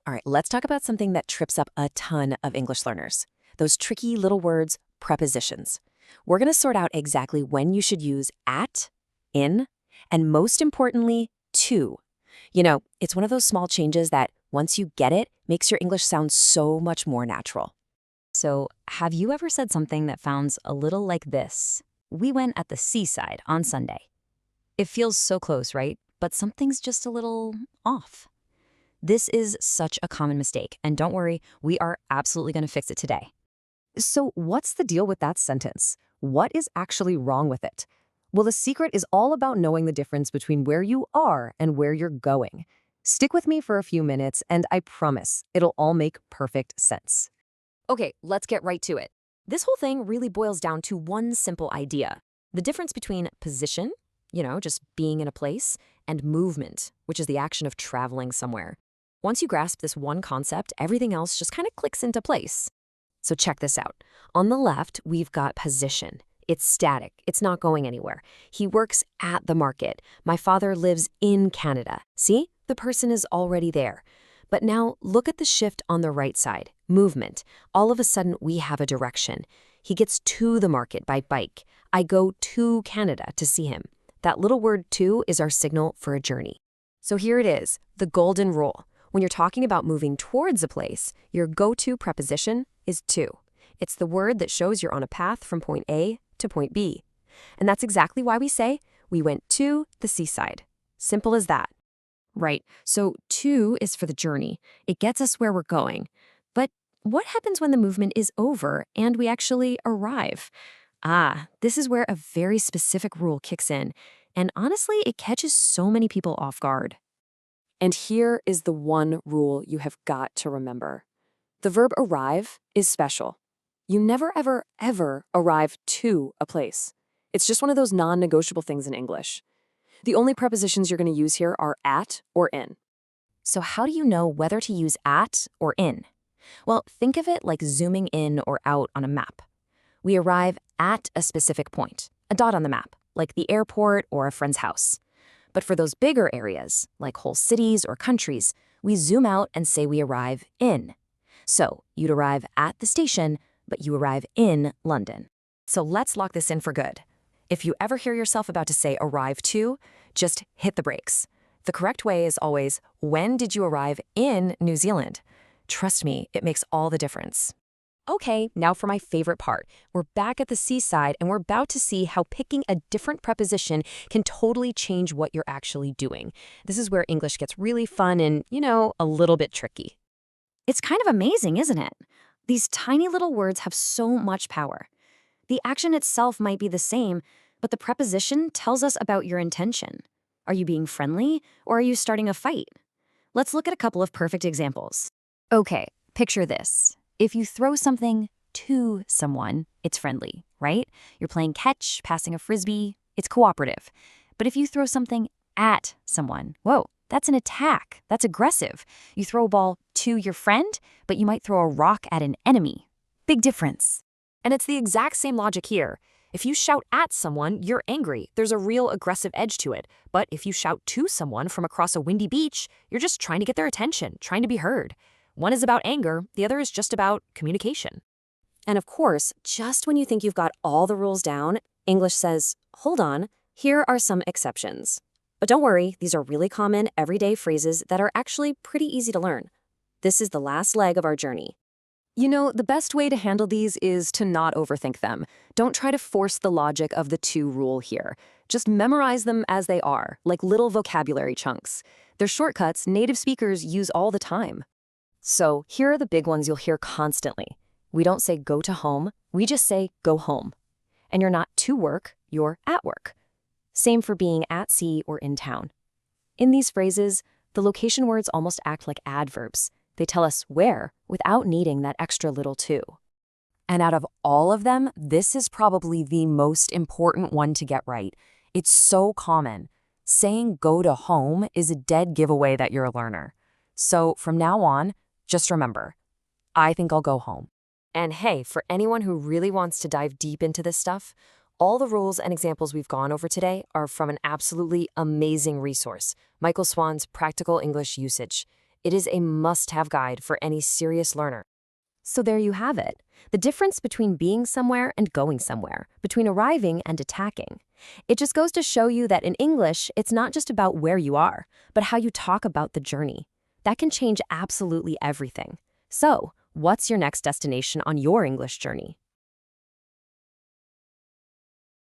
All right, let's talk about something that trips up a ton of English learners. Those tricky little words, prepositions. We're going to sort out exactly when you should use at, in, and most importantly, to. It's one of those small changes that, once you get it, makes your English sound so much more natural. So, have you ever said something that sounds a little like this? We went at the seaside on Sunday. It feels so close, right? But something's just a little off. This is such a common mistake, and don't worry, we are absolutely going to fix it today. So what's the deal with that sentence? What is actually wrong with it? Well, the secret is all about knowing the difference between where you are and where you're going. Stick with me for a few minutes, and I promise it'll all make perfect sense. Okay, let's get right to it. This whole thing really boils down to one simple idea. The difference between position, just being in a place, and movement, which is the action of traveling somewhere. Once you grasp this one concept, everything else just kind of clicks into place. So check this out. On the left, we've got position. It's static. It's not going anywhere. He works at the market. My father lives in Canada. See? The person is already there. But now look at the shift on the right side. Movement. All of a sudden, we have a direction. He gets to the market by bike. I go to Canada to see him. That little word to is our signal for a journey. So here it is, the golden rule. When you're talking about moving towards a place, your go-to preposition is to. It's the word that shows you're on a path from point A to point B. And that's exactly why we say, we went to the seaside. Simple as that. Right, so to is for the journey. It gets us where we're going. But what happens when the movement is over and we actually arrive? This is where a very specific rule kicks in. And honestly, it catches so many people off guard. And here is the one rule you have got to remember. The verb arrive is special. You never, ever, ever arrive to a place. It's just one of those non-negotiable things in English. The only prepositions you're going to use here are at or in. So how do you know whether to use at or in? Well, think of it like zooming in or out on a map. We arrive at a specific point, a dot on the map, like the airport or a friend's house. But for those bigger areas, like whole cities or countries, we zoom out and say we arrive in. So you'd arrive at the station, but you arrive in London. So let's lock this in for good. If you ever hear yourself about to say arrive to, just hit the brakes. The correct way is always, when did you arrive in New Zealand? Trust me, it makes all the difference. Okay, now for my favorite part. We're back at the seaside and we're about to see how picking a different preposition can totally change what you're actually doing. This is where English gets really fun and, a little bit tricky. It's kind of amazing, isn't it? These tiny little words have so much power. The action itself might be the same, but the preposition tells us about your intention. Are you being friendly or are you starting a fight? Let's look at a couple of perfect examples. Okay, picture this. If you throw something to someone, it's friendly, right? You're playing catch, passing a frisbee, it's cooperative. But if you throw something at someone, whoa, that's an attack. That's aggressive. You throw a ball to your friend, but you might throw a rock at an enemy. Big difference. And it's the exact same logic here. If you shout at someone, you're angry. There's a real aggressive edge to it. But if you shout to someone from across a windy beach, you're just trying to get their attention, trying to be heard. One is about anger, the other is just about communication. And of course, just when you think you've got all the rules down, English says, hold on, here are some exceptions. But don't worry, these are really common, everyday phrases that are actually pretty easy to learn. This is the last leg of our journey. The best way to handle these is to not overthink them. Don't try to force the logic of the to rule here. Just memorize them as they are, like little vocabulary chunks. They're shortcuts native speakers use all the time. So here are the big ones you'll hear constantly. We don't say go to home, we just say go home. And you're not to work, you're at work. Same for being at sea or in town. In these phrases, the location words almost act like adverbs. They tell us where without needing that extra little to. And out of all of them, this is probably the most important one to get right. It's so common. Saying go to home is a dead giveaway that you're a learner. So from now on, just remember, I think I'll go home. And hey, for anyone who really wants to dive deep into this stuff, all the rules and examples we've gone over today are from an absolutely amazing resource, Michael Swan's Practical English Usage. It is a must-have guide for any serious learner. So there you have it. The difference between being somewhere and going somewhere, between arriving and attacking. It just goes to show you that in English, it's not just about where you are, but how you talk about the journey. That can change absolutely everything. So, what's your next destination on your English journey?